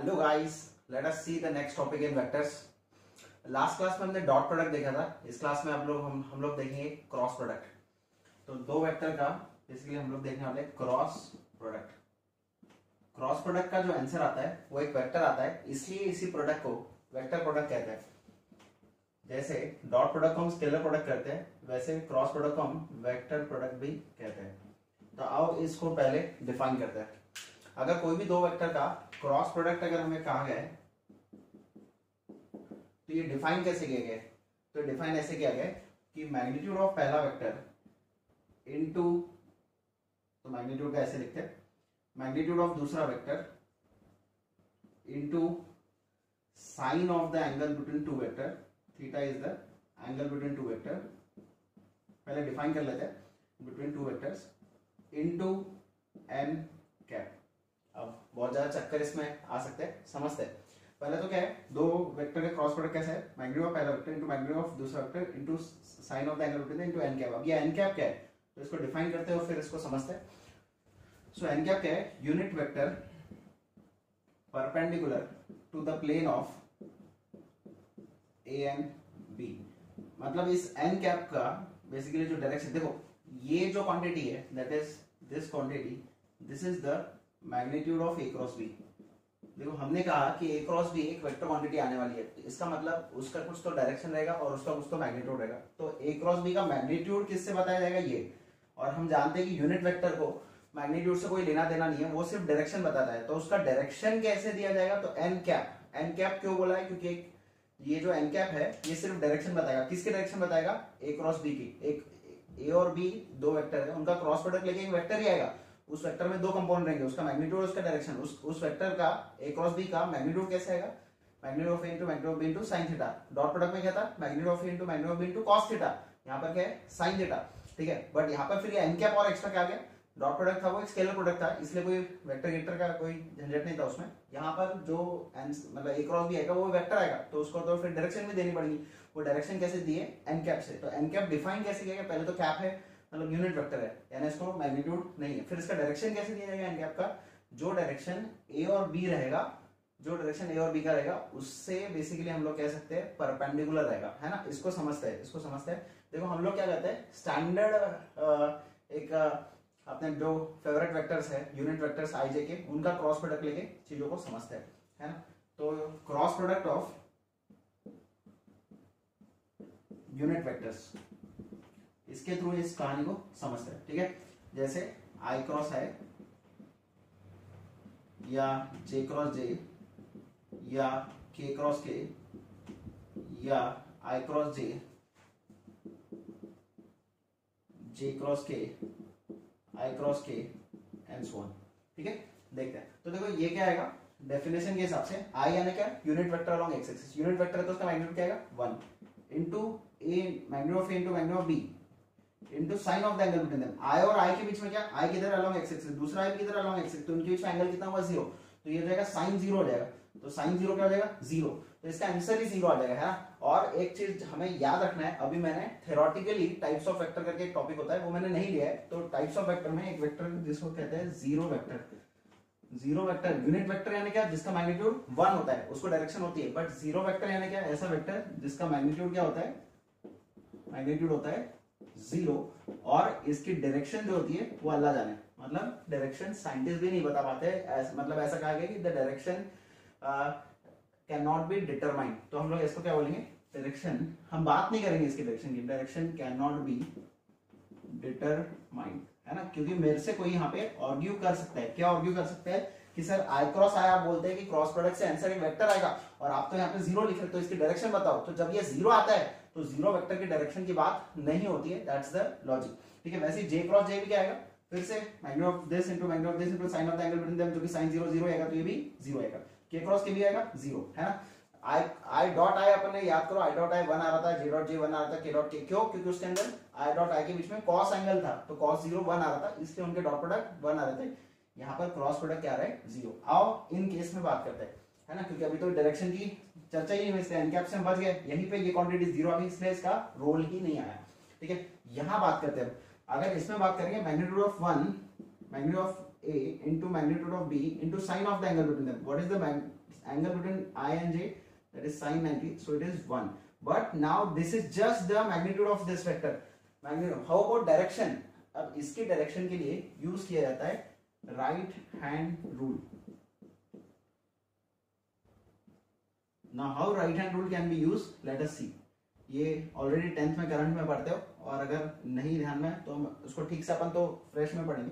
Hello guys, let us see the next topic in vectors. Last class में हमने dot product देखा था। इस क्लास में हम लोग देखेंगे क्रॉस प्रोडक्ट। तो दो वेक्टर का बेसिकली हम लोग देखने वाले क्रॉस प्रोडक्ट। क्रॉस प्रोडक्ट का जो आंसर आता है वो एक वेक्टर आता है, इसलिए इसी प्रोडक्ट को वेक्टर प्रोडक्ट कहते हैं। जैसे डॉट प्रोडक्ट को हम स्केलर प्रोडक्ट कहते हैं, वैसे क्रॉस प्रोडक्ट को हम वेक्टर प्रोडक्ट भी कहते हैं। तो आओ इसको पहले डिफाइन करते हैं। अगर कोई भी दो वेक्टर का क्रॉस प्रोडक्ट अगर हमें कहा गया है तो ये डिफाइन कैसे किया गया है? तो डिफाइन ऐसे किया गया है कि मैग्नीट्यूड ऑफ पहला वेक्टर इनटू, तो मैग्नीट्यूड का ऐसे लिखते हैं, मैग्नीट्यूड ऑफ दूसरा vector into sine of the angle between two vector, theta is the angle between two vector. पहले डिफाइन कर लेते हैं, between two vectors into N cap. अब बहुत ज्यादा चक्कर इसमें आ सकते हैं, समझते हैं। पहले तो क्या है, दो वेक्टर का क्रॉस प्रोडक्ट कैसे है, मैग्नीट्यूड ऑफ पहला वेक्टर इनटू मैग्नीट्यूड ऑफ दूसरा vector into sine of the angle between into N cap. अब ये एन कैप क्या है तो इसको डिफाइन करते हैं और फिर इसको समझते हैं। सो एन कैप क्या है, unit vector perpendicular to the plane of A and B. मतलब इस एन कैप का बेसिकली जो डायरेक्शन, देखो ये जो क्वांटिटी है that is this quantity, this is the magnitude of A cross B. देखो हमने कहा कि ए क्रॉस बी एक वेक्टर क्वांटिटी आने वाली है, तो इसका मतलब उसका कुछ तो डायरेक्शन रहेगा और उसका कुछ तो मैग्नीट्यूड रहेगा। तो ए क्रॉस बी का मैग्नीट्यूड किससे बताया जाएगा, ये। और हम जानते हैं कि यूनिट वेक्टर को मैग्नीट्यूड से कोई लेना देना नहीं है, वो सिर्फ डायरेक्शन बताता है। तो उसका डायरेक्शन कैसे दिया जाएगा, तो एन कैप। एन कैप क्यों बोला है, क्योंकि ये जो एन कैप है ये सिर्फ डायरेक्शन बताएगा। किसके डायरेक्शन बताएगा, ए क्रॉस बी की। एक ए और बी दो वेक्टर है, उनका क्रॉस प्रोडक्ट लेके एक वेक्टर ही आएगा। उस वेक्टर में दो कंपोनेंट रहेंगे, उसका मैग्नीट्यूड और उसका डायरेक्शन। उस वेक्टर का ए क्रॉस बी का मैग्नीट्यूड कैसे आएगा, magnitude of A into magnitude of B into sin theta. Dot product में क्या था, magnitude of A into magnitude of B into cos theta. यहाँ पर क्या है, sin थीटा, ठीक है। बट यहाँ पर फिर ये एन कैप और एक्स्ट्रा क्या आ गया, डॉट प्रोडक्ट था वो एक स्केलर प्रोडक्ट था, इसलिए कोई वेक्टर गेक्टर का कोई झंझट नहीं था उसमें। यहाँ पर जो मतलब ए क्रॉस बी आएगा वो वेक्टर आएगा, तो उसको तो फिर डायरेक्शन भी देनी पड़ेगी। वो डायरेक्शन कैसे दिए, एन कैप से। तो एन कैप डिफाइन कैसे किया गया, पहले तो कैप है मतलब यूनिट वेक्टर है, यानी इसको मैग्नीट्यूड नहीं है। फिर इसका डायरेक्शन कैसे दिया जाएगा एन कैप का, जो डायरेक्शन ए और बी रहेगा, जो डायरेक्शन ए और बी का रहेगा उससे बेसिकली हम लोग कह सकते हैं परपेंडिकुलर रहेगा, है ना। इसको समझते हैं, इसको समझते हैं। देखो हम लोग क्या करते हैं, स्टैंडर्ड एक अपने जो फेवरेट वेक्टर्स है यूनिट वेक्टर्स आई जे के, उनका क्रॉस प्रोडक्ट लेके चीजों को समझते हैं, है ना। तो cross product of unit vectors, इसके थ्रू इस कहानी को समझते हैं, ठीक है। जैसे आई क्रॉस है या जे क्रॉस जे या के क्रॉस के या आई क्रॉस जे, जे क्रॉस के, आई क्रॉस के एंड सो ऑन, ठीक है। देखते हैं, तो देखो ये क्या आएगा डेफिनेशन के हिसाब से, आई यानी क्या, unit vector along x axis. Unit vector है तो उसका मैग्नीट्यूड क्या आएगा 1 into A, magnitude of A into magnitude of B into sine of the angle between them. I और आई के बीच में क्या, आई किधर अलोंग एक्स एक्सिस, दूसरा आई किधर अलोंग एक्स एक्सिस, तो उनके बीच में एंगल कितना हुआ 0, तो ये हो जाएगा sin 0 हो जाएगा। तो sin 0 क्या हो जाएगा 0, तो इसका आंसर ही 0 आ जाएगा, है ना। और एक चीज हमें याद रखना है, अभी मैंने थ्योरेटिकली टाइप्स ऑफ वेक्टर करके एक टॉपिक होता है वो मैंने नहीं लिया है। तो टाइप्स ऑफ वेक्टर में एक वेक्टर जिसको कहते हैं zero vector. Zero vector unit vector यानी क्या, जिसका मैग्नीट्यूड 1 होता है, उसको डायरेक्शन होती है। बट जीरो वेक्टर यानी क्या, ऐसा वेक्टर जिसका मैग्नीट्यूड क्या होता है, मैग्नीट्यूड होता है 0 और इसकी डायरेक्शन जो होती है वो अल्लाह जाने। मतलब डायरेक्शन साइंटिस्ट भी नहीं बता पाते, मतलब ऐसा कहा गया कि the direction can not be determined. तो हम लोग इसको क्या बोलेंगे, डायरेक्शन, हम बात नहीं करेंगे इसकी डायरेक्शन की, direction can not be determined, है ना। क्योंकि मेरे से कोई यहाँ पे आर्ग्यू कर सकता है, क्या आर्ग्यू कर सकता है कि सर आई क्रॉस आया, आप बोलते हैं कि क्रॉस प्रोडक्ट से आंसर एक वेक्टर आएगा और आप तो यहाँ पे 0 लिख रहे, तो इसकी डायरेक्शन बताओ। तो जब ये 0 आता है तो 0 वेक्टर की डायरेक्शन की बात नहीं होती है, दैट्स द लॉजिक, ठीक है। वैसे ही जे क्रॉस जे भी क्या आएगा, फिर से magnitude of this into magnitude of this into sine of the angle between them, जो कि sin 0 0 आएगा, तो ये भी 0 आएगा। के क्रॉस के भी आएगा 0, है ना। आई डॉट आई अपन ने याद करो, आई डॉट आई 1 आ रहा था, जे डॉट जे 1 आ रहा था, के डॉट के, क्यों, क्योंकि उसके अंदर आई डॉट आई के बीच में cos एंगल था, तो cos 0 1 आ रहा था, इसलिए उनके डॉट प्रोडक्ट 1 आ रहे थे। यहाँ पर क्रॉस प्रोडक्ट क्या आ रहा है 0। आओ इन केस में बात करते हैं, है ना, क्योंकि अभी तो डायरेक्शन की चर्चा ही नहीं, इसलिए एन कैप से हम बच गए, यहीं पे ये क्वांटिटी 0 आ गई, इसलिए इसका रोल ही नहीं आया, ठीक है। यहाँ बात करते हैं, अगर इसमें बात करेंगे magnitude of 1, magnitude of A into magnitude of B into sine of the angle between them, what is the angle between I and j, that is sin 90, so it is 1. But now this is just the magnitude of this vector. Magnitude. How about direction? अब इसकी direction के लिए use किया जाता है right hand rule. Now how right hand rule can be used? Let us see. ये already 10th में current में पढ़ते हो, और अगर नहीं ध्यान में तो हम उसको ठीक से अपन तो फ्रेश में पढ़ेंगे.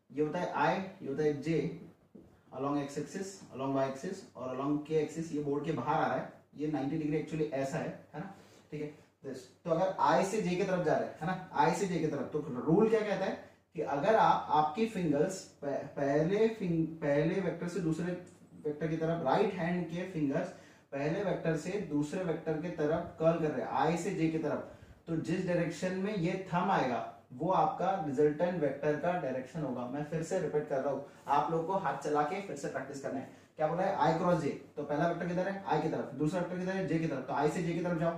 ये होता है I, ये होता है J along x axis, along y axis और along k axis. ये बोर्ड के बाहर आ रहा है, ये 90 डिग्री एक्चुअली ऐसा है ना, ठीक है. तो अगर I से J की तरफ जा रहे हैं, है ना, I से J की तरफ, तो रूल क्या कहता है कि अगर आपकी फिंगर्स पहले वेक्टर से दूसरे वेक्टर की तरफ, राइट हैंड के फिंगर्स पहले वेक्टर से दूसरे वेक्टर के तरफ कर्ल कर रहे हैं आई से जे की तरफ, तो जिस डायरेक्शन में ये थंब आएगा वो आपका रिजल्टेंट वेक्टर का डायरेक्शन होगा. मैं फिर से रिपीट कर रहा हूं, आप लोगों को हाथ चला के फिर से प्रैक्टिस करना है. क्या बोला है? आई क्रॉस जे, तो पहला वेक्टर किधर है? आई की तरफ. दूसरा वेक्टर किधर है? जे की तरफ. तो आई से जे की तरफ जाओ,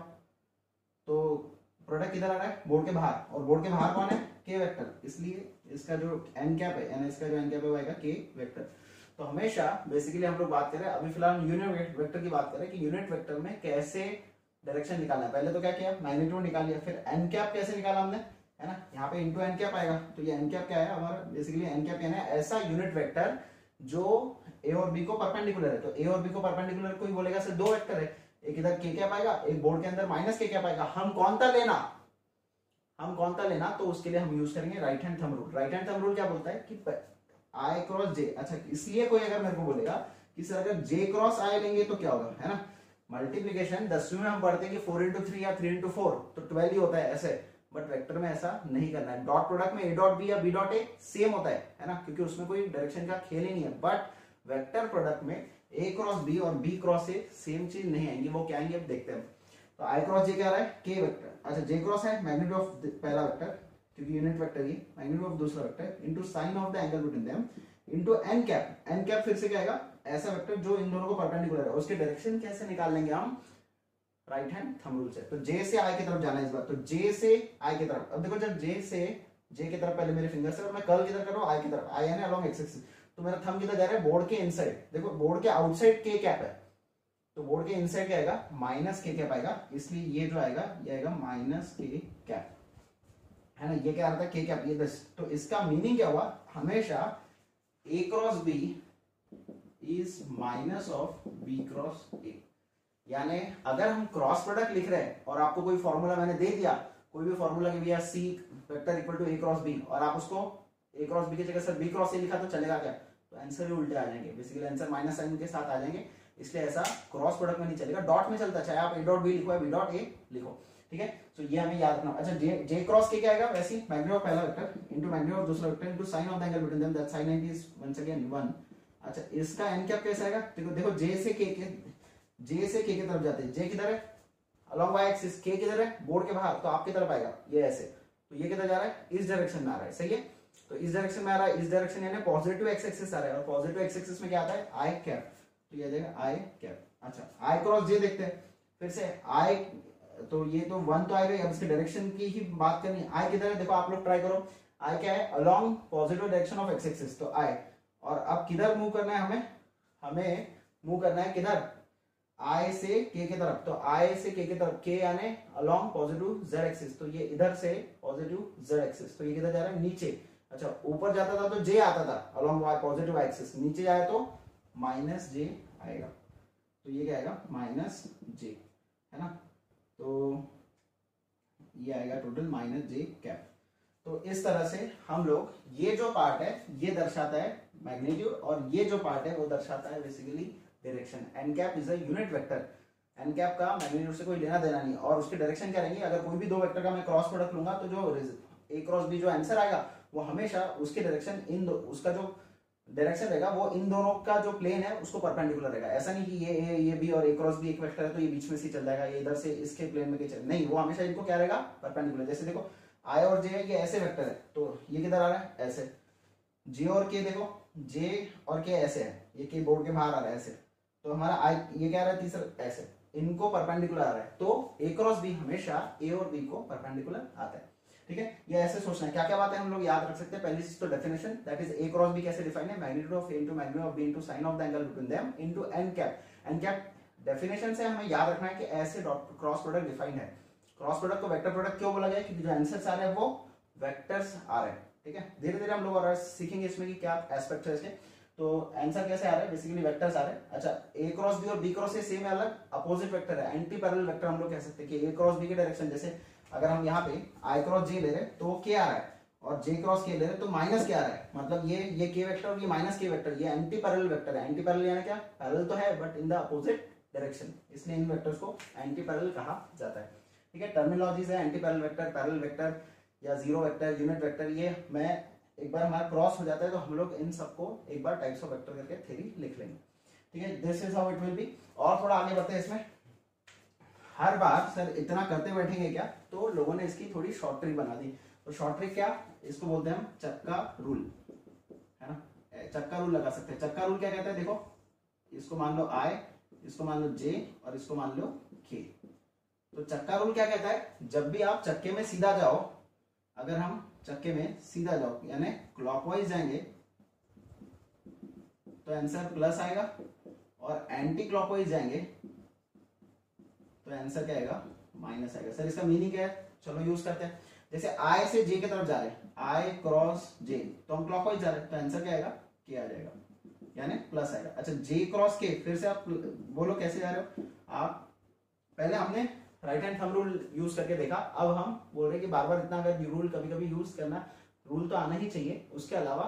तो प्रोडक्ट किधर आ रहा है? बोर्ड के बाहर. और बोर्ड के बाहर कौन है? K vector. इसलिए इसका जो एन कैप है, यानी इसका जो एन कैप है वो आएगा के वेक्टर. तो हमेशा बेसिकली हम लोग बात करें, अभी फिलहाल यूनिट वेक्टर की बात करें कि यूनिट वेक्टर में कैसे डायरेक्शन निकालना है. पहले तो क्या किया? मैग्नीट्यूड निकाल लिया. फिर एन कैप कैसे निकाला हमने, है ना, यहाँ पे इनटू एन कैप आएगा. तो ये एन कैप क्या है हमारा? बेसिकली एन कैप यानी ऐसा यूनिट वेक्टर जो ए और बी को परपेंडिकुलर है. तो ए और बी को परपेंडिकुलर कोई बोलेगा सिर्फ दो वेक्टर है, एक इधर के कैप आएगा, एक बोर्ड के अंदर माइनस के कैप आएगा. हम कौन सा लेना, तो उसके लिए हम यूज करेंगे right hand thumb rule. Right hand thumb rule क्या बोलता है कि आई क्रॉस जे. अच्छा, इसलिए कोई अगर मेरे को बोलेगा कि सर अगर जे क्रॉस आई लेंगे तो क्या होगा, है ना, मल्टीप्लीकेशन 10वीं में हम पढ़ते हैं कि 4 into 3 या 3 into 4 तो 12 ही होता है ऐसे. बट वेक्टर में ऐसा नहीं करना है. डॉट प्रोडक्ट में ए डॉट बी या बी डॉट ए सेम होता है ना, क्योंकि उसमें कोई डायरेक्शन का खेल ही नहीं है. बट वेक्टर प्रोडक्ट में ए क्रॉस बी और बी क्रॉस ए सेम चीज नहीं आएंगी. वो क्या आएंगे अब देखते हैं. तो आई क्रॉस जे क्या आ रहा है? K vector. अच्छा, जे क्रॉस है मैग्नीट्यूड ऑफ पहला वेक्टर, क्योंकि यूनिट वेक्टर ये, मैग्नीट्यूड ऑफ दूसरा vector into sine of the angle between them into N cap. N cap फिर से क्या आएगा? ऐसा वेक्टर जो इन दोनों को परपेंडिकुलर है. उसके डायरेक्शन कैसे निकाल लेंगे हम? राइट हैंड थंब रूल से. तो जे से आई की तरफ जाना है इस बार. तो जे से आई की तरफ. अब देखो, जब जे से जे की तरफ पहले मेरे फिंगर से, और मैं कर्ल किधर कर रहा हूं? आई की तरफ. आई यानी अलोंग एक्स एक्सिस. तो मेरा थंब किधर जा रहा है? बोर्ड के इनसाइड. देखो, बोर्ड के आउटसाइड के कैप है, तो बोर्ड के इनसाइड क्या आएगा? माइनस के कैप आएगा. इसलिए ये जो आएगा ये आएगा माइनस के कैप, है ना. ये क्या आ रहा था? के कैप. ये 10. तो इसका मीनिंग क्या हुआ? हमेशा A cross B is minus of B cross A. यानी अगर हम क्रॉस प्रोडक्ट लिख रहे हैं और आपको कोई फॉर्मूला मैंने दे दिया, कोई भी फॉर्मूला कि भैया C vector equal to A cross B, और आप उसको ए क्रॉस बी की जगह सर बी क्रॉस ए लिखा, तो चलेगा क्या? तो आंसर भी उल्टे आ जाएंगे. बेसिकली आंसर माइनस साइन के साथ आ जाएंगे. इसलिए ऐसा क्रॉस प्रोडक्ट में नहीं चलेगा, डॉट में चलता है. चाहे आप ए डॉट बी लिखो या बी डॉट ए लिखो, ठीक है. तो ये हमें याद रखना. अच्छा, जे क्रॉस के क्या आएगा? वैसे मैग्नीट्यूड ऑफ पहला वेक्टर इनटू मैग्नीट्यूड ऑफ दूसरा vector into sine of the angle between them, that sin 90 is once again 1. अच्छा, इसका एन कैप कैसे आएगा? देखो जे से के की तरफ जाते हैं. जे किधर है? Along Y axis. के किधर है? बोर्ड के बाहर. तो आपकी तरफ आएगा ये ऐसे. तो ये किधर जा रहा है? इस डायरेक्शन में आ रहा है. सही है. तो इस डायरेक्शन में आ रहा है. इस डायरेक्शन यानी पॉजिटिव एक्स एक्सिस आ रहा है, और पॉजिटिव एक्स एक्सिस में क्या आता है? आई कैप. तो ये जाएगा आई कैप. अच्छा, आई क्रॉस जे देखते हैं फिर से. आई, तो ये तो 1 तो आएगा. अब इसके डायरेक्शन की ही बात करनी है. आई किधर है? देखो, आप लोग ट्राई करो. आई क्या है? Along positive direction of x axis. तो आई, और अब किधर मूव करना है हमें मूव करना है किधर? आई से के की तरफ. तो आई से के की तरफ, के यानी अलोंग पॉजिटिव जेड एक्सिस. तो ये इधर से पॉजिटिव जेड एक्सिस. तो ये किधर जा रहा है? नीचे. अच्छा, ऊपर जाता था तो जे आता था अलोंग वाई पॉजिटिव एक्सिस. नीचे जाए तो माइनस जे आएगा. तो ये क्या आएगा? माइनस जे, है ना. तो ये आएगा टोटल माइनस जे कैप. तो इस तरह से हम लोग, ये जो पार्ट है ये दर्शाता है मैग्नीट्यूड, और ये जो पार्ट है वो दर्शाता है basically direction. N cap is a unit vector. N cap का मैग्नीट्यूड से कोई लेना देना नहीं. और उसके डायरेक्शन क्या रहेंगे? अगर कोई भी दो वेक्टर का मैं क्रॉस प्रोडक्ट लूंगा तो जो ए क्रॉस बी जो आंसर आएगा वो हमेशा उसके डायरेक्शन उसका जो डायरेक्शन रहेगा वो इन दोनों का जो प्लेन है उसको परपेंडिकुलर रहेगा. ऐसा नहीं कि ये बी और ए क्रॉस बी एक वेक्टर है तो ये बीच में से चल जाएगा, ये इधर से इसके प्लेन में चल नहीं. वो हमेशा इनको क्या रहेगा? परपेंडिकुलर. जैसे देखो, आई और जे है, ये ऐसे वेक्टर है, तो ये किधर आ रहा है? ऐसे. जे और के देखो, जे और के ऐसे है, ये के बोर्ड के बाहर आ रहा है ऐसे. तो हमारा आई ये क्या आ रहा है? तीसरा ऐसे. इनको परपेंडिकुलर आ रहा है. तो ए क्रॉस बी हमेशा ए और बी को परपेंडिकुलर आता है. ठीक है, ये ऐसे सोचना है। क्या क्या बातें हम लोग याद रख सकते हैं? पहली चीज तो definition, that is A cross B कैसे डिफाइन है, magnitude of A into magnitude of B into sine of the angle between them into N cap. N cap definition से हमें याद रखना है कि ऐसे क्रॉस प्रोडक्ट डिफाइंड है। क्रॉस प्रोडक्ट को वेक्टर प्रोडक्ट क्यों बोला गया? क्योंकि जो आंसर्स आ रहे हैं वो वेक्टर्स आ रहे हैं। ठीक है, धीरे धीरे हम लोग और सीखेंगे इसमें कि क्या एस्पेक्ट है इसके। तो आंसर कैसे आ रहा है? बेसिकली वेक्टर्स आ रहे हैं। अच्छा, ए क्रॉस बी और बी क्रॉस ए सेम है, अलग अपोजिट वेक्टर है, एंटी पैरेलल वेक्टर हम लोग कह सकते हैं कि ए क्रॉस बी के डायरेक्शन, जैसे अगर हम यहाँ पे आई क्रॉस जे ले रहे हैं तो के आ रहा है, और जे क्रॉस के ले रहे हैं तो माइनस के आ रहा है। मतलब ये के वेक्टर और ये माइनस के वेक्टर, ये एंटी पैरेलल वेक्टर है। एंटी पैरेलल यानी क्या? पैरेलल तो है but in the opposite direction, इसलिए इन वेक्टर्स को एंटी पैरेलल कहा जाता है। ठीक है, टर्मिनोलॉजीज है anti parallel vector, parallel vector या जीरो वेक्टर, यूनिट वेक्टर। ये मैं एक बार हमारा क्रॉस हो जाता है तो हम लोग इन सबको एक बार टाइप्स ऑफ वेक्टर करके थ्योरी लिख लेंगे। ठीक है, this is how it will be. और थोड़ा आगे बढ़ते हैं इसमें। हर बार सर इतना करते बैठेंगे क्या? तो लोगों ने इसकी थोड़ी शॉर्ट ट्रिक बना दी। तो शॉर्ट ट्रिक क्या? इसको बोलते हैं हम चक्का रूल, है ना। चक्का रूल लगा सकते हैं। चक्का रूल क्या कहता है? देखो, इसको मान लो आई, इसको मान लो जे और इसको मान लो के। तो चक्का रूल क्या कहता है? जब भी आप चक्के में सीधा जाओ, अगर हम चक्के में सीधा जाओ यानी क्लॉकवाइज जाएंगे तो आंसर प्लस आएगा, और एंटी क्लॉकवाइज जाएंगे तो आंसर क्या आएगा? माइनस आएगा। सर इसका मीनिंग क्या है? चलो यूज करते हैं। जैसे आई से जे की तरफ जा रहे हैं, आई क्रॉस जे, तो हम क्लॉकवाइज जा रहे हैं तो आंसर क्या आएगा? के आ जाएगा, यानी प्लस आएगा। अच्छा, जे क्रॉस के, फिर से आप बोलो कैसे जा रहे हो आप? पहले हमने right hand thumb rule use करके देखा, अब हम बोल रहे हैं कि बार बार इतना अगर रूल कभी कभी यूज करना, रूल तो आना ही चाहिए, उसके अलावा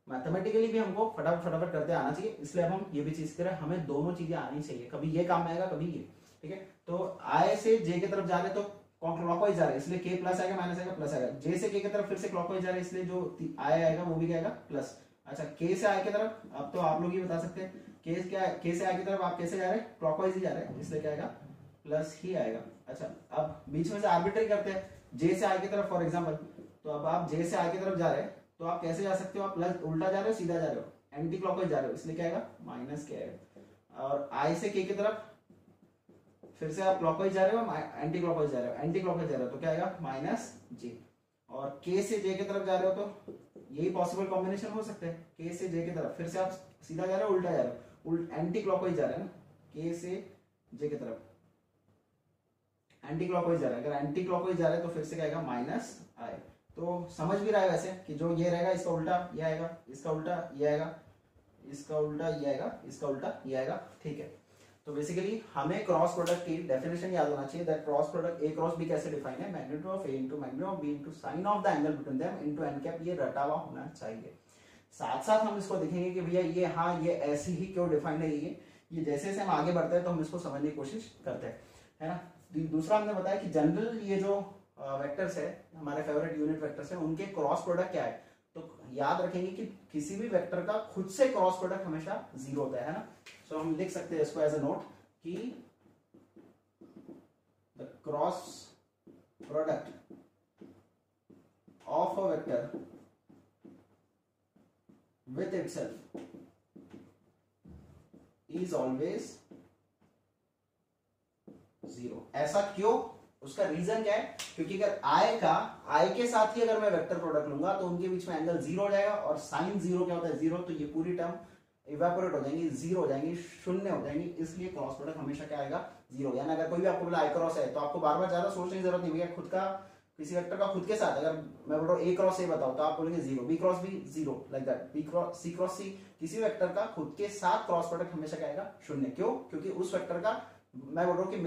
मैथमेटिकली भी हमको फटाफट फटाफट करते आना चाहिए। इसलिए अब हम ये भी चीज करें, हमें दोनों चीजें आनी चाहिए, कभी ये काम में आएगा कभी ये। ठीक है, तो आई से जे की तरफ जा रहे तो क्लॉकवाइज जा रहे हैं, इसलिए के प्लस आएगा, माइनस आएगा, प्लस आएगा। जे से के की तरफ फिर से क्लॉकवाइज जा रहे हैं, इसलिए जो आई आएगा वो भी आएगा प्लस। अच्छा, के से आई की तरफ, अब तो आप लोग ही बता सकते हैं के से आई की तरफ आप कैसे जा रहे हैं? क्लॉकवाइज ही जा रहे हैं, इसलिए क्या आएगा? प्लस ही आएगा। अच्छा, अब बीच में से आर्बिट्रेट करते हैं, जे से आई की तरफ फॉर एग्जांपल, तो अब आप जे से आई की तरफ जा रहे हैं तो आप कैसे जा सकते हो? आप प्लस उल्टा जा रहे हो, सीधा जा रहे हो, एंटी क्लॉकवाइज जा रहे हो, इसलिए क्या आएगा? माइनस के आएगा। और आई से के की तरफ फिर से आप क्लॉकवाइज जा रहे हो, एंटी क्लॉकवाइज जा रहे हो, एंटी क्लॉकवाइज जा रहे हो तो क्या आएगा? माइनस जे। और के से जे की तरफ जा रहे हो तो यही पॉसिबल कॉम्बिनेशन हो सकते हैं, के से जे की तरफ फिर से आप सीधा जा रहे हो, उल्टा जा रहे हो, एंटी क्लॉकवाइज जा रहे हैं ना, के से जे की तरफ एंटी क्लॉकवाइज जा रहा है। अगर एंटी क्लॉकवाइज जा रहा है तो फिर से क्या आएगा? माइनस आई। तो समझ भी रहा है वैसे कि जो ये रहेगा इसका उल्टा ये आएगा, इसका उल्टा ये आएगा, इसका उल्टा ये आएगा, इसका उल्टा ये आएगा। ठीक है, तो बेसिकली हमें क्रॉस प्रोडक्ट की डेफिनेशन याद होना चाहिए, that cross product A cross B कैसे डिफाइन है, magnitude of A into magnitude of B into sine of the angle between them into N cap, ये रटा हुआ होना चाहिए। साथ साथ हम इसको देखेंगे कि भैया ये, हाँ ये ऐसे ही क्यों डिफाइंड है, ये जैसे जैसे हम आगे बढ़ते हैं तो हम इसको समझने की कोशिश करते हैं, है ना। दूसरा हमने बताया कि जनरल ये जो वेक्टर्स है, हमारे फेवरेट यूनिट वेक्टर्स है, उनके क्रॉस प्रोडक्ट क्या है। तो याद रखेंगे कि किसी भी वेक्टर का खुद से क्रॉस प्रोडक्ट हमेशा जीरो होता है ना। सो हम लिख सकते हैं इसको एज अ नोट कि the cross product of a vector with itself is always zero. ऐसा क्यों? उसका रीजन क्या है? क्योंकि अगर आई के साथ ही अगर मैं वेक्टर प्रोडक्ट लूंगा तो उनके बीच में एंगल जीरो हो जाएगा, और साइन जीरो क्या होता है? जीरो। तो ये पूरी टर्म इवेपोरेट हो जाएंगी, जीरो हो जाएंगी, शून्य हो जाएंगी, इसलिए क्रॉस प्रोडक्ट हमेशा क्या आएगा? जीरो। यानी अगर कोई भी आपको बोला आई क्रॉस है तो आपको बार बार ज्यादा सोचने की जरूरत नहीं, भैया खुद का किसी वेक्टर का खुद के साथ अगर मैं बोल रहा हूँ ए क्रॉस ए बताओ तो आप बोलेंगे zero, B cross B zero, like that, B cross C, किसी वेक्टर का खुद के साथ क्रॉस प्रोडक्ट हमेशा क्या आएगा? शून्य। क्यों? क्योंकि उस वेक्टर का, मैं बोल रहा हूँ कि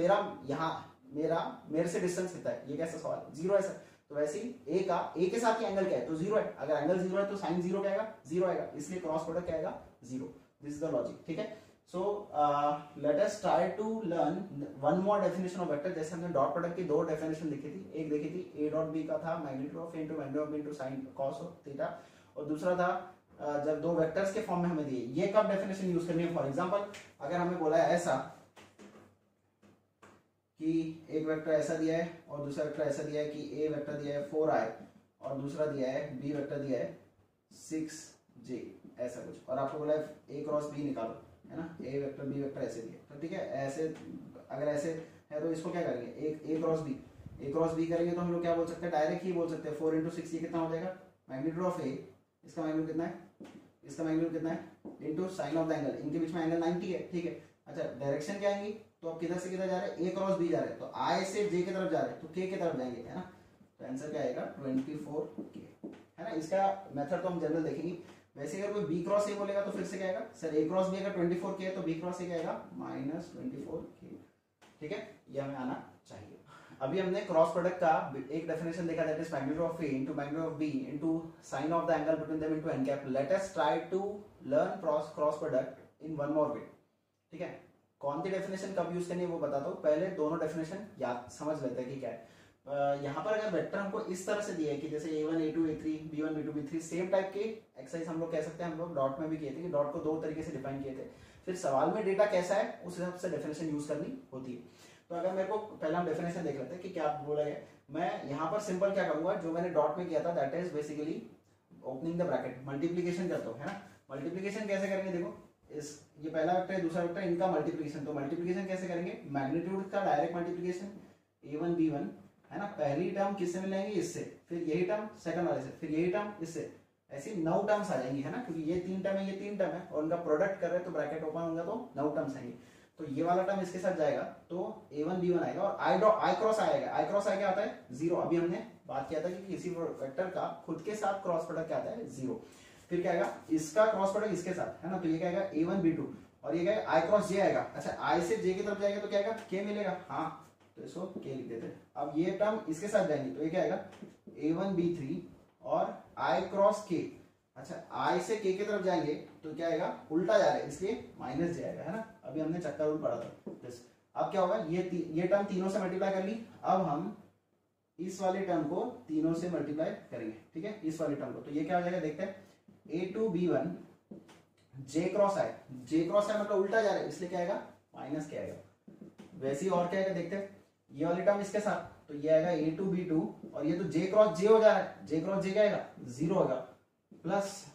मेरे से डिस्टेंस कितना है, ये कैसा सवाल? जीरो है सर। तो वैसे ही ए के साथ ही एंगल क्या है? तो जीरो है। अगर एंगल जीरो है तो साइन जीरो क्या आएगा? जीरो आएगा, इसलिए क्रॉस प्रोडक्ट क्या आएगा? Zero. This is the logic. ठीक है, so let us try to learn one more definition of vector. जैसे हमने डॉट प्रोडक्ट की दो डेफिनेशन लिखी थी, एक देखी थी ए डॉट बी का था magnitude of A into magnitude of B into sine cos of theta, और दूसरा था जब दो वेक्टर्स के फॉर्म में हमें दिए, ये कब डेफिनेशन यूज करनी है? फॉर एग्जांपल अगर हमें बोला है ऐसा कि एक वेक्टर ऐसा दिया है और दूसरा वेक्टर ऐसा दिया है कि ए वेक्टर दिया है 4i और दूसरा दिया है बी वेक्टर दिया है 6j, ऐसा कुछ, और आपको बोला है ए क्रॉस बी निकालो, है ना, ए वेक्टर बी वेक्टर ऐसे दिया, तो ठीक है, ऐसे अगर ऐसे है तो इसको क्या करेंगे? ए क्रॉस बी, ए क्रॉस बी करेंगे तो हम लोग क्या बोल सकते हैं, डायरेक्ट ही बोल सकते हैं 4 × 6 ये कितना हो जाएगा, मैग्नीट्यूड ऑफ ए, इसका मैग्नीट्यूड कितना है, इसका मैग्नीट्यूड कितना है, into sine of the angle, इनके बीच में एंगल 90 है, ठीक है। अच्छा डायरेक्शन क्या आएंगी, तो अब किधर से किधर जा रहे हैं, ए क्रॉस बी जा रहे हैं, तो आई से जे की तरफ जा रहे हैं तो के की तरफ जाएंगे, है ना। तो आंसर क्या आएगा 24K, है ना। इसका मेथड तो हम जनरल देखेंगे। वैसे अगर कोई बी क्रॉस ए बोलेगा तो फिर से क्या आएगा, सर ए क्रॉस बी अगर 24K है तो बी क्रॉस ए क्या आएगा -24K, ठीक है, ये हमें आना चाहिए। अभी हमने क्रॉस प्रोडक्ट का एक डेफिनेशन देखा, that is magnitude of A into magnitude of B into sine of the angle between them into N cap. Let us try to learn cross product in one more way, ठीक है। कौन सी definition कब use करनी है वो बताता हूँ, पहले दोनों डेफिनेशन याद समझ लेते हैं कि क्या है। यहाँ पर अगर वेक्टर हमको इस तरह से दिया है कि जैसे a1 a2 a3 b1 b2 b3 same type के एक्सरसाइज हम लोग कह सकते हैं, हम लोग डॉट में भी किए थे कि डॉट को दो तरीके से डिफाइन किए थे, फिर सवाल में डेटा कैसा है उस हिसाब से डेफिनेशन यूज करनी होती है। तो अगर मेरे को पहले हम डेफिनेशन देख लेते हैं कि क्या बोला है। मैं यहाँ पर सिंपल क्या करूंगा, जो मैंने डॉट में किया था, that is basically opening the bracket, multiplication करता हूँ, है ना। मल्टीप्लीकेशन कैसे करेंगे, देखो इस ये पहला वेक्टर है, दूसरा वेक्टर, इनका मल्टीप्लीकेशन। तो मल्टीप्लीकेशन कैसे करेंगे, मैग्नीट्यूड का डायरेक्ट मल्टीप्लीकेशन a1 b1, है ना। पहली टर्म किससे मिलेंगी, इससे, फिर यही टर्म सेकंड वाले से, फिर यही टर्म इससे, ऐसी 9 टर्म्स आ जाएंगी, है ना, क्योंकि ये 3 टर्म है, ये 3 टर्म है, और उनका प्रोडक्ट कर रहे हैं तो ब्रैकेट ओपन होगा तो 9 टर्म्स आएंगे। तो ये वाला टर्म इसके साथ जाएगा तो a1 b1 आएगा, और आई क्रॉस आएगा। आई क्रॉस आ क्या आता है, 0। अभी हमने बात किया था कि किसी वेक्टर का खुद के साथ क्रॉस प्रोडक्ट क्या आता है, 0। फिर क्या आएगा, इसका क्रॉस प्रोडक्ट इसके साथ, है ना, तो ये क्या आएगा a1 b2, और ये क्या है आई क्रॉस जे आएगा। अच्छा आई से जे की तरफ जाएगा तो क्या आएगा, k मिलेगा, हाँ तो इसको k लिख देते हैं। अब ये टर्म इसके साथ जाएंगे तो ये क्या आएगा a1 b3 और i क्रॉस k। अच्छा i से k की तरफ जाएंगे तो क्या आएगा, उल्टा जा रहा है इसलिए माइनस जे आएगा, है ना। अभी हमने चक्कर रूल पढ़ा था प्लस। अब क्या होगा, ये टर्म तीनों से मल्टीप्लाई कर ली, अब हम इस वाले टर्म को तीनों से मल्टीप्लाई करेंगे, ठीक है, इस वाले टर्म को। तो ये क्या हो जाएगा, देखते हैं, a2 b1 j cross i, j cross i मतलब उल्टा जा रहा है इसलिए क्या आएगा, माइनस क्या आएगा। वैसे ही और क्या आएगा, देखते हैं, ये वाली टर्म इसके साथ, तो ये आएगा a2 b2, और ये तो j क्रॉस j हो जा रहा है, j क्रॉस j क्या आएगा, 0 होगा, प्लस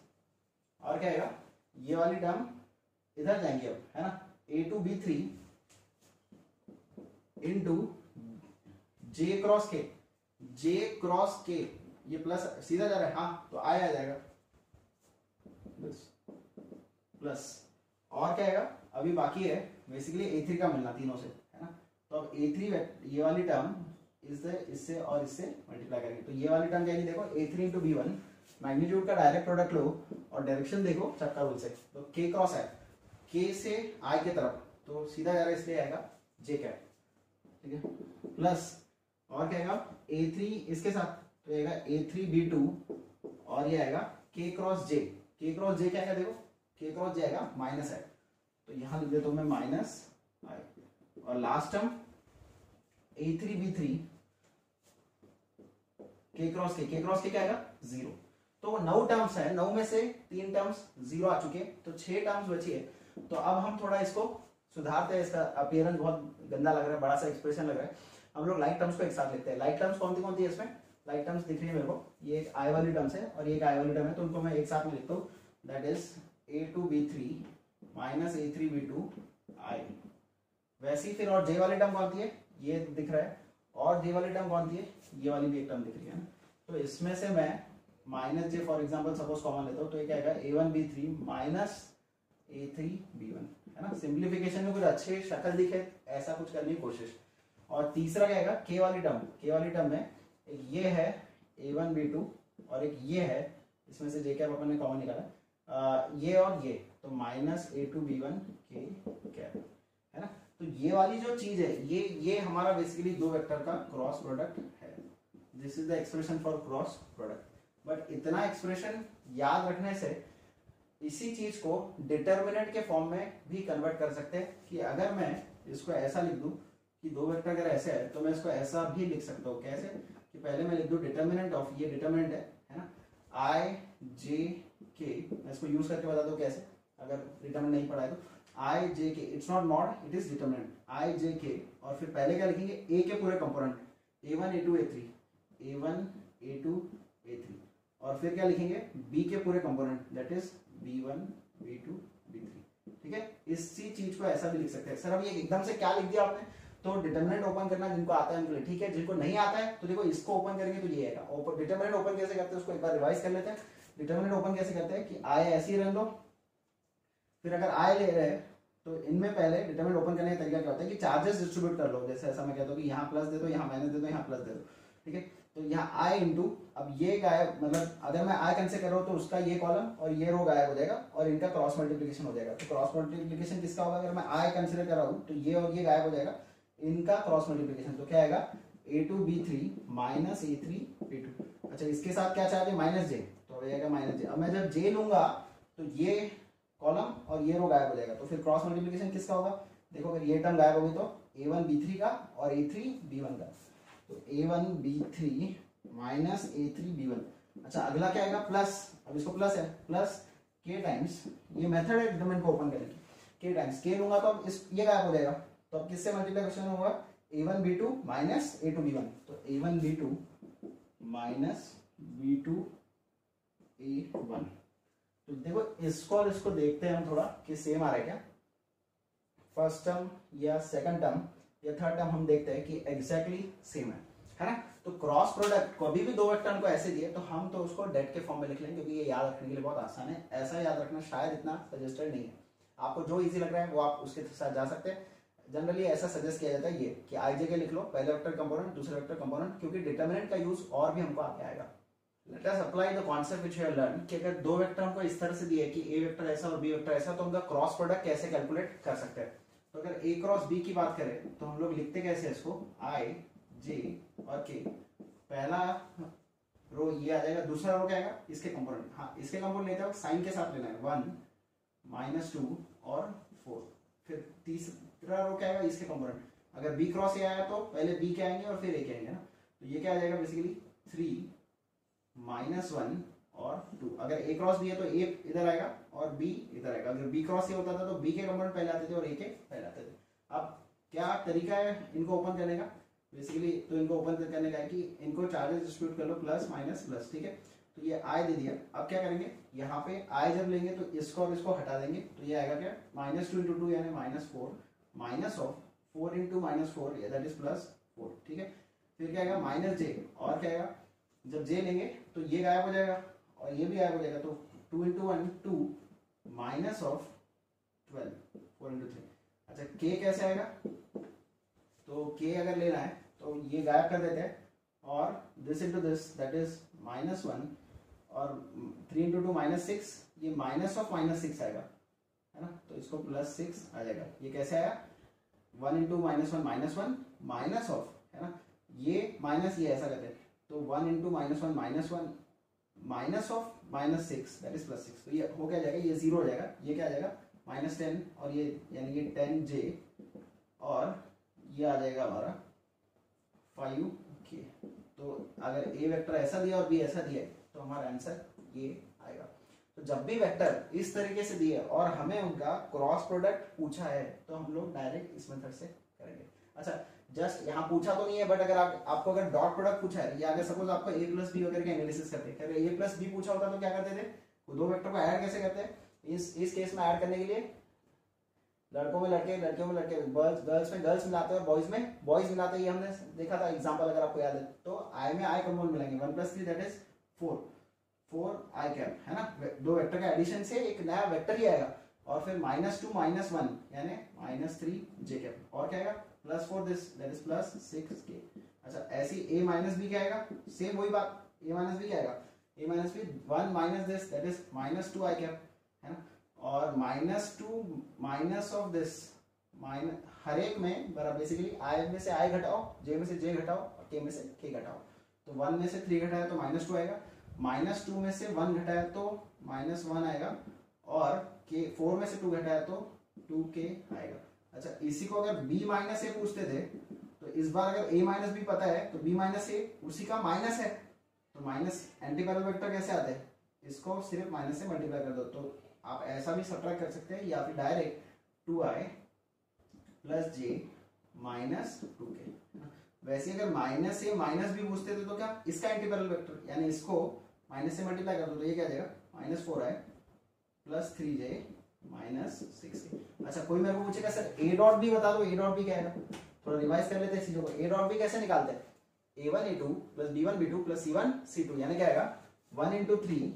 और क्या आएगा, ये वाली टर्म इधर जाएंगे अब, है ना, a2 b3 into j cross k, j cross k, ये प्लस सीधा जा रहा है, हाँ तो आई आ जाएगा प्लस, और क्या आएगा, अभी बाकी है बेसिकली a3 का मिलना तीनों से, है ना। तो अब a3 ये वाली टर्म इससे और इससे मल्टीप्लाई करेंगे, तो ये वाली टर्म जाएगी, देखो a3 इंटू b1, मैग्नीट्यूड का डायरेक्ट प्रोडक्ट लो और डायरेक्शन देखो चक्का रूल से, तो k क्रॉस है, k से i की तरफ, तो सीधा जा रहा है इसलिए आएगा j कैप, ठीक है, प्लस और क्या आएगा a3 इसके साथ, तो आएगा a3 b2, और ये आएगा k cross j, k cross j क्या आएगा, देखो k क्रॉस j आएगा माइनस है, तो यहां लिख देता हूं मैं माइनस i, और last term a3 b3 k cross k क्या आएगा 0। तो 9 टर्म्स है, 9 में से 3 टर्म्स 0 आ चुके, तो 6 टर्म्स बची है। तो अब हम थोड़ा इसको सुधारते हैं, इसका अपीयरेंस बहुत गंदा लग रहा है, बड़ा सा एक्सप्रेशन लग रहा है, हम लोग लाइक टर्म्स को एक साथ लिखते हैं। लाइक टर्म्स कौन सी है इसमें, लाइक टर्म्स दिख रही है मेरे को, ये एक आई वाली टर्म्स है और ये एक आई वाली टर्म है, तो उनको मैं एक साथ में लिखता हूँ, that is a2 b3 minus a3 b2 i। वैसे ही फिर और j वाली टर्म कौन सी है, ये दिख रहा है, और j वाली टर्म कौन सी है, ये वाली भी एक टर्म दिख रही है ना। तो इसमें से मैं minus j for example suppose common लेता हूँ, तो ये क्या आएगा a1 b3 minus a3 b1, है ना। सिंप्लीफिकेशन में कुछ अच्छे शक्ल दिखे ऐसा कुछ करने की कोशिश। और तीसरा क्या आएगा, k वाली टर्म में एक ये है a1 b2 और एक ये है, इसमें से j कैप अपन ने कॉमन निकाला, ये और ये, तो minus a2 b1 k cap, है ना। तो ये वाली जो चीज है, ये हमारा बेसिकली दो वेक्टर का क्रॉस प्रोडक्ट है। This is the expression for cross product. But इतना एक्सप्रेशन याद रखने से इसी चीज को डिटर्मिनेंट के फॉर्म में भी कन्वर्ट कर सकते हैं, कि अगर मैं इसको ऐसा लिख दूं कि दो वेक्टर अगर ऐसे है तो मैं इसको ऐसा भी लिख सकता हूँ। कैसे, कि पहले मैं लिख दूं डिटर्मिनेंट ऑफ, ये डिटर्मिनेंट है ना, i j k, मैं इसको यूज करके बता दूं कैसे, अगर डिटर्मिनेंट नहीं पढ़ा है तो i j k, it's not mod, it is determinant, i j k, और फिर पहले क्या लिखेंगे, a के पूरे component a1 a2 a3, a1 a2 a3, और फिर क्या लिखेंगे, b के पूरे component, that is b1 b2 b3, ठीक है। इसी चीज को ऐसा भी लिख सकते हैं। सर अब ये एकदम से क्या लिख दिया आपने, तो डिटरमिनेंट ओपन करना जिनको आता है उनके लिए ठीक है, जिनको नहीं आता है तो देखो इसको ओपन करेंगे तो ये आएगा। डिटरमिनेंट ओपन कैसे करते हैं उसको एक बार रिवाइज कर लेते हैं। डिटरमिनेंट ओपन कैसे करते हैं कि आई ऐसे ही रहने दो, फिर अगर आई ले रहे हैं तो इनमें पहले डिटरमिनेंट ओपन करने का तरीका क्या होता है कि चार्जेस डिस्ट्रीब्यूट कर लो। जैसे ऐसा मैं कहता हूँ कि यहाँ प्लस दे दो, यहाँ माइनस दे दो, यहाँ प्लस दे दो, ठीक है। तो यहाँ आई इंटू, अब ये गायब, मतलब अगर मैं आई कंसिडर कर रहा हूँ तो उसका ये कॉलम और ये रो गायब हो जाएगा और इनका क्रॉस मल्टीप्लिकेशन हो जाएगा। तो क्रॉस मल्टीप्लिकेशन किसका होगा, अगर मैं आई कंसिडर कर रहा हूँ तो ये और ये गायब हो जाएगा, इनका क्रॉस मल्टीप्लिकेशन। तो क्या आएगा a2b3 माइनस a3b2। अच्छा इसके साथ क्या चार्ज है माइनस जे, तो हो जाएगा माइनस जे। अब मैं जब जे लूंगा तो ये कॉलम और ये रो गायब हो जाएगा, तो फिर क्रॉस मल्टीप्लिकेशन किसका होगा, देखो अगर ये टर्म गायब होगी तो a1b3 का और a3b1 का, तो a1b3 माइनस a3b1। अच्छा अगला क्या आएगा प्लस, अब इसको प्लस है, प्लस k टाइम्स, ये मेथड है डिटरमिनेंट को ओपन करने की, k टाइम्स k लूंगा तो अब इस ये गायब हो जाएगा, तो अब किससे मल्टीप्लिकेशन होगा a1b2 माइनस a2b1, तो a1b2 माइनस b2a1। तो देखो इसको और इसको देखते हैं हम थोड़ा कि सेम आ रहा है क्या, फर्स्ट टर्म या सेकंड टर्म या थर्ड टर्म हम देखते हैं कि एग्जैक्टली सेम है ना। तो क्रॉस प्रोडक्ट कभी भी दो वेक्टर को ऐसे दिए तो हम तो उसको डेट के फॉर्म में लिख लेंगे, क्योंकि ये याद रखने के लिए बहुत आसान है। ऐसा याद रखना शायद इतना सजेस्टेड नहीं है, आपको जो इजी लग रहा है वो आप उसके साथ जा सकते हैं। जनरली ऐसा सजेस्ट किया जाता है ये कि आई जे के लिख लो, पहले वेक्टर कंपोनेंट दूसरे वेक्टर कंपोनेंट, क्योंकि डिटरमिनेंट का यूज और भी हमको आगे आएगा। Let us apply the concept which we have learn कि अगर दो वेक्टर हमको इस तरह से दिए कि ए वेक्टर ऐसा और बी वेक्टर ऐसा, तो उनका क्रॉस प्रोडक्ट कैसे कैलकुलेट कर सकते हैं। तो अगर ए क्रॉस बी की बात करें तो हम लोग लिखते कैसे इसको, आई जे और के, पहला रो ये आ जाएगा, दूसरा रो क्या आएगा इसके कंपोनेंट, हाँ इसके कंपोनेंट लेते हो साइन के साथ लेना है 1 माइनस 2 और 4, फिर तीसरा रो क्या आएगा इसके कंपोनेंट। अगर बी क्रॉस ए आया तो पहले बी के आएंगे और फिर ए के आएंगे ना, तो ये क्या आ जाएगा बेसिकली 3 माइनस 1 और 2। अगर ए क्रॉस बी है तो ए इधर आएगा और बी इधर आएगा। अगर बी क्रॉस ए होता था तो बी के कंपोनेंट पहले आते थे और ए के पहले आते थे। अब क्या तरीका है इनको ओपन करने का, बेसिकली तो इनको ओपन करने का है कि इनको चार्जेस डिस्ट्रीब्यूट कर लो प्लस माइनस प्लस, ठीक है। तो ये आई दे दिया, अब क्या करेंगे यहाँ पे आई जब लेंगे तो इसको और इसको हटा देंगे, तो ये आएगा क्या माइनस 2 इंटू 2 यानी minus 4 minus of 4 into minus 4 that is plus 4, ठीक है। फिर क्या आएगा माइनस जे, और क्या आएगा जब जे लेंगे तो ये गायब हो जाएगा और ये भी गायब हो जाएगा, तो 2 इंटू 1 2 माइनस ऑफ 12 4 इंटू 3। अच्छा के कैसे आएगा, तो के अगर लेना है तो ये गायब कर देते हैं और this into this that is minus 1 और 3 इंटू 2 माइनस 6, ये माइनस ऑफ माइनस 6 आएगा है ना, तो इसको प्लस 6 आ जाएगा। ये कैसे आया 1 इंटू माइनस 1 माइनस ऑफ है ना, ये माइनस ये ऐसा करते हैं, तो 1 into minus 1 minus of minus 6 that is plus 6। तो ये हो क्या जाएगा, ये 0 हो जाएगा, ये क्या आ जाएगा माइनस 10 और ये यानी ये 10 जे और ये आ जाएगा हमारा 5 के। तो अगर ए वेक्टर ऐसा दिया और बी ऐसा दिया तो हमारा आंसर ये आएगा। तो जब भी वेक्टर इस तरीके से दिए और हमें उनका क्रॉस प्रोडक्ट पूछा है तो हम लोग डायरेक्ट इस मेथड से करेंगे। अच्छा जस्ट यहाँ पूछा तो नहीं है, बट अगर आपको अगर डॉट प्रोडक्ट पूछा है या अगर सपोज आपको ए प्लस बी वगैरह के एनालिसिस करते हैं, अगर ए प्लस बी पूछा होता तो क्या करते थे, दो वेक्टर को ऐड कैसे करते हैं। इस केस में ऐड करने के लिए लड़कों में लड़के, लड़कियों में लड़के, गर्ल्स में गर्ल्स मिलाते हैं और बॉयज में बॉयज मिलाते हैं। ये हमने देखा था एग्जांपल, अगर आपको याद है तो आई में आई कंपाउंड मिलेंगे 1 + 3 दैट इज 4 आई कैप है ना। दो वेक्टर का एडिशन से एक नया वेक्टर ही आएगा और फिर -2 -1 यानी -3 जे कैप और क्या आएगा +4 दिस दैट इज +6 के। अच्छा ऐसी a माइनस बी क्या आएगा, सेम वही बात, a माइनस बी क्या आएगा, a minus B 1 minus this that is -2 I cap है ना, और -2 माइनस ऑफ दिस माइनस हर एक में बराबर बेसिकली आई में से आई घटाओ, जे में से जे घटाओ और के में से के घटाओ। तो 1 में से 3 घटाया तो -2 आएगा, -2 में से 1 घटाया तो -1 आएगा और के 4 में से 2 घटाया तो 2k आएगा। अच्छा इसी को अगर b माइनस ए पूछते थे तो इस बार अगर a माइनस बी पता है तो b माइनस ए उसी का माइनस है, तो माइनस एंटी पैरेलल वेक्टर कैसे आते हैं, इसको सिर्फ माइनस से मल्टीप्लाई कर दो। तो आप ऐसा भी सब्ट्रैक्ट कर सकते हैं या फिर डायरेक्ट 2i + j - 2k। वैसे अगर माइनस से माइनस भी पूछते थे तो क्या इसका एंटी पैरेलल वेक्टर यानी इसको माइनस से मल्टीप्लाई कर दो तो ये क्या आ जाएगा -4i + 3j - 6k। अच्छा कोई मेरे को पूछेगा सर a डॉट भी बता दो, a डॉट भी क्या आएगा, थोड़ा रिवाइज कर लेते हैं चीजों को। ए डॉट बी कैसे निकालते हैं, a1 a2 plus b1 b2 plus c1 c2, यानी क्या आएगा 1 into 3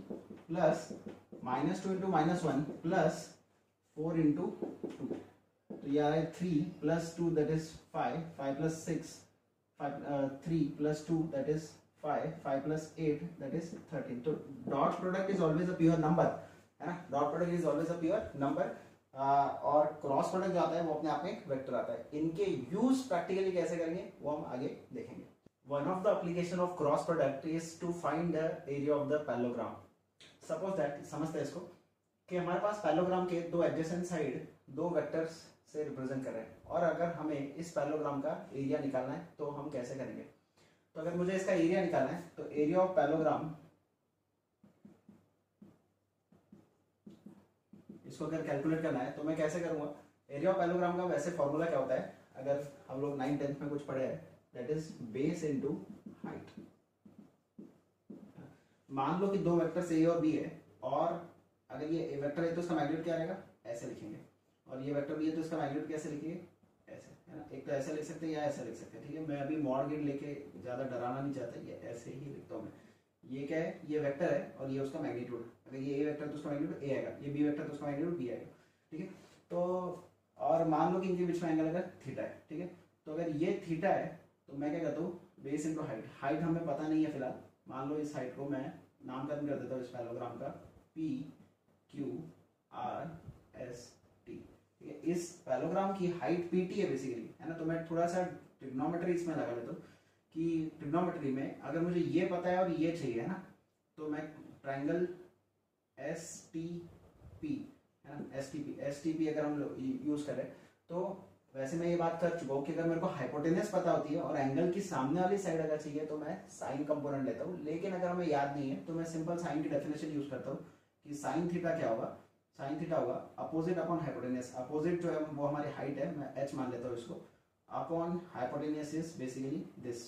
plus -2 into -1 plus 4 into 2, तो ये आ रहा है 3 plus 2 that is 5, 5 plus 6 3 plus 2 that is 5, 5 plus 8 that is 13। तो dot product is always a pure number, है ना, dot product is always a pure number. और क्रॉस प्रोडक्ट जो आता है वो अपने आप में एक वेक्टर आता है। इनके यूज प्रैक्टिकली कैसे करेंगे वो हम आगे देखेंगे। One of the application of cross product is to find the area of the parallelogram. Suppose that, समझते हैं इसको कि हमारे पास पैरेललोग्राम के दो एडजेसेंट साइड दो वेक्टर्स से रिप्रेजेंट कर रहे हैं, और अगर हमें इस पैरेललोग्राम का एरिया निकालना है तो हम कैसे करेंगे। तो अगर मुझे इसका एरिया निकालना है तो एरिया ऑफ पैरेललोग्राम, इसको अगर कैलकुलेट करना है तो मैं कैसे करूंगा। एरिया ऑफ पैरेललोग्राम का वैसे फॉर्मूला क्या होता है, अगर हम लोग 9th 10th में कुछ पढ़े हैं, that is base into height. मान लो कि दो वेक्टर्स ए और बी है, और अगर ये ए वेक्टर है तो इसका मैग्नीट्यूड क्या रहेगा, ऐसे लिखेंगे, और ये वेक्टर बी है तो इसका मैग्नीट्यूड कैसे लिखेंगे, ऐसे, है ना। एक तो ऐसे लिख सकते हैं या ऐसे लिख सकते हैं, ठीक है। मैं अभी मॉड गिट लेके ज्यादा डराना नहीं चाहता, ये ऐसे ही लिखता हूँ मैं। ये क्या है, ये वेक्टर है और ये उसका मैग्नीट्यूड। अगर ये ए वेक्टर तो उसका मैग्नीट्यूड ए आएगा, ये बी वेक्टर तो उसका मैग्नीट्यूड बी आएगा, ठीक है। तो और मान लो कि इनके बीच में एंगल अगर थीटा है, ठीक है। तो अगर ये थीटा है तो मैं क्या कहता हूँ, बेस इनटू हाइट। हाइट हमें पता नहीं है फिलहाल, मान लो इस हाइट को मैं नामकरण कर देता हूँ इस पैरेललोग्राम का P Q R S T, ठीक है। इस पैरेललोग्राम की हाइट पी टी है बेसिकली, है ना। तो मैं थोड़ा सा ट्रिग्नोमेट्री इसमें लगा लेता हूँ कि ट्रिग्नोमेट्री में अगर मुझे ये पता है और ये चाहिए, है ना, तो मैं ट्राइंगल एस टी पी, है ना, एस टी पी अगर हम लोग यूज करें तो वैसे मैं ये बात कर चुका हूँ कि अगर मेरे को हाइपोटेनस पता होती है और एंगल की सामने वाली साइड अगर चाहिए तो मैं साइन कंपोनेंट लेता हूँ। लेकिन अगर हमें याद नहीं है तो मैं सिंपल साइन की डेफिनेशन यूज करता हूँ कि साइन थीटा क्या होगा, साइन थीटा होगा अपोजिट अपॉन हाइपोटेनस। अपोजिट जो है वो हमारी हाइट है, मैं एच मान लेता हूँ इसको, upon hypotenuse is basically this,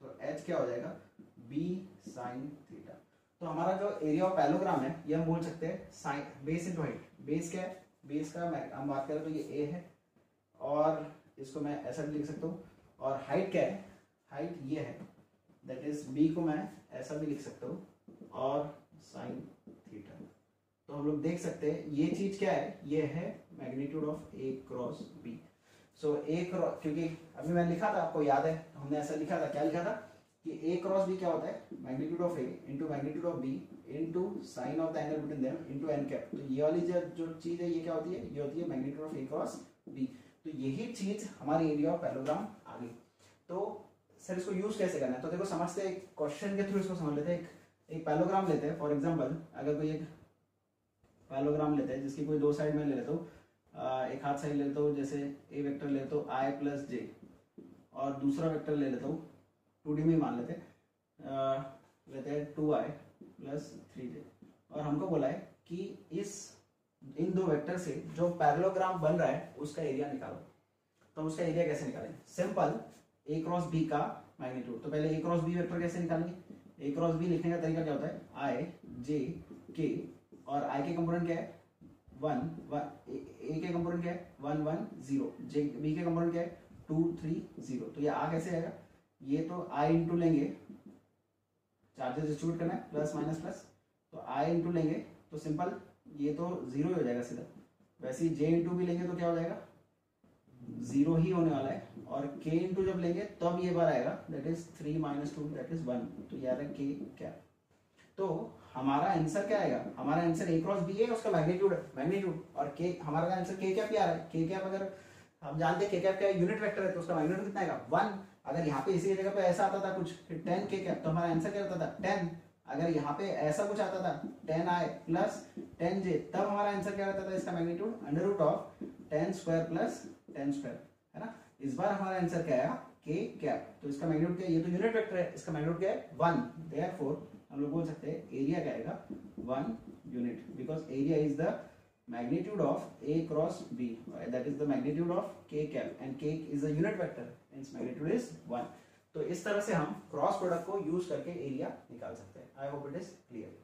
तो एच क्या हो जाएगा, बी साइन थीटा। तो हमारा जो एरिया ऑफ पैरेललोग्राम है ये हम बोल सकते हैं sine base into height. Base क्या है, बेस का हम बात करें तो ये ए है, और इसको मैं ऐसा भी लिख सकता हूँ। और हाइट क्या है, हाइट ये है, दैट इज बी को मैं ऐसा भी लिख सकता हूँ, और साइन थीटा। तो हम लोग देख सकते हैं ये चीज क्या है, ये है magnitude of A cross B. So A cross, क्योंकि अभी मैंने लिखा था, आपको याद है, हमने ऐसा लिखा था, क्या लिखा था कि ए क्रॉस बी क्या होता है, magnitude of A into magnitude of B into sine of the angle between them into N cap. तो ये वाली जो चीज है ये क्या होती है, ये होती है magnitude of A cross B. तो यही चीज हमारी एरिया ऑफ पैरेललोग्राम आ गई। तो सर इसको यूज कैसे करना है, तो देखो समझते हैं, क्वेश्चन के थ्रू इसको समझ लेते हैं। एक पैरेललोग्राम लेते हैं, फॉर एग्जांपल अगर कोई एक पैरेललोग्राम लेते हैं जिसकी कोई दो साइड में ले लेता हूँ, एक हाथ साइड ले लेता हूँ, जैसे ए वेक्टर ले लेता हूँ आई प्लस जे, और दूसरा वेक्टर ले लेता हूँ 2D में मान लेते हैं 2i प्लस 3j, और हमको बोला है कि इन दो वेक्टर से जो पैरेललोग्राम बन रहा है उसका एरिया निकालो। तो उसका एरिया कैसे निकालेंगे, सिंपल ए क्रॉस बी का मैग्नीट्यूड। तो पहले ए क्रॉस बी वेक्टर कैसे निकालेंगे, ए क्रॉस बी लिखने का तरीका क्या होता है, आई जे के, और आई के कंपोनेंट क्या है 1 ए के कंपोनेंट क्या है 1 1 0, जे बी के कंपोनेंट क्या है 2 3 0। तो ये आ कैसे आएगा, ये तो आई इंटू लेंगे, चार्जेस डिस्ट्रीब्यूट करना है प्लस माइनस प्लस, तो आई इंटू लेंगे तो सिंपल ये तो 0 हो जाएगा सीधा। वैसे ही जे इंटू भी लेंगे तो क्या हो जाएगा 0 ही होने वाला है, और k इंटू जब लेंगे तब ये बार आएगा, दैट इज 3 - 2 दैट इज 1। तो ये आ रहा है k क्या। तो हमारा आंसर क्या आएगा, हमारा आंसर ए क्रॉस बी है, उसका मैग्नीट्यूड है मैग्नीट्यूड, और k हमारा आंसर k कैप आ रहा है। k कैप अगर हम जानते हैं k कैप क्या यूनिट वेक्टर है तो उसका मैग्नीट्यूड कितना आएगा 1। अगर यहाँ पे इसी जगह पे ऐसा आता था कुछ 10 k कैप तो हमारा आंसर क्या होता था 10। अगर यहाँ पे ऐसा कुछ आता था 10i प्लस 10j तब हमारा आंसर क्या रहता था, इसका magnitude under root of 10 square plus 10 square, है ना। इस बार हमारा आंसर क्या आया k कैप। तो इसका मैग्नीट्यूड क्या है, ये तो यूनिट वेक्टर है, इसका मैग्नीट्यूड क्या है 1। देयरफॉर हम लोग बोल सकते हैं एरिया क्या आएगा 1 unit, because area is the magnitude of a cross b, that is the magnitude of k cap, and k is a unit vector, its magnitude is 1। तो इस तरह से हम क्रॉस प्रोडक्ट को यूज करके एरिया निकाल सकते हैं। I hope it is clear.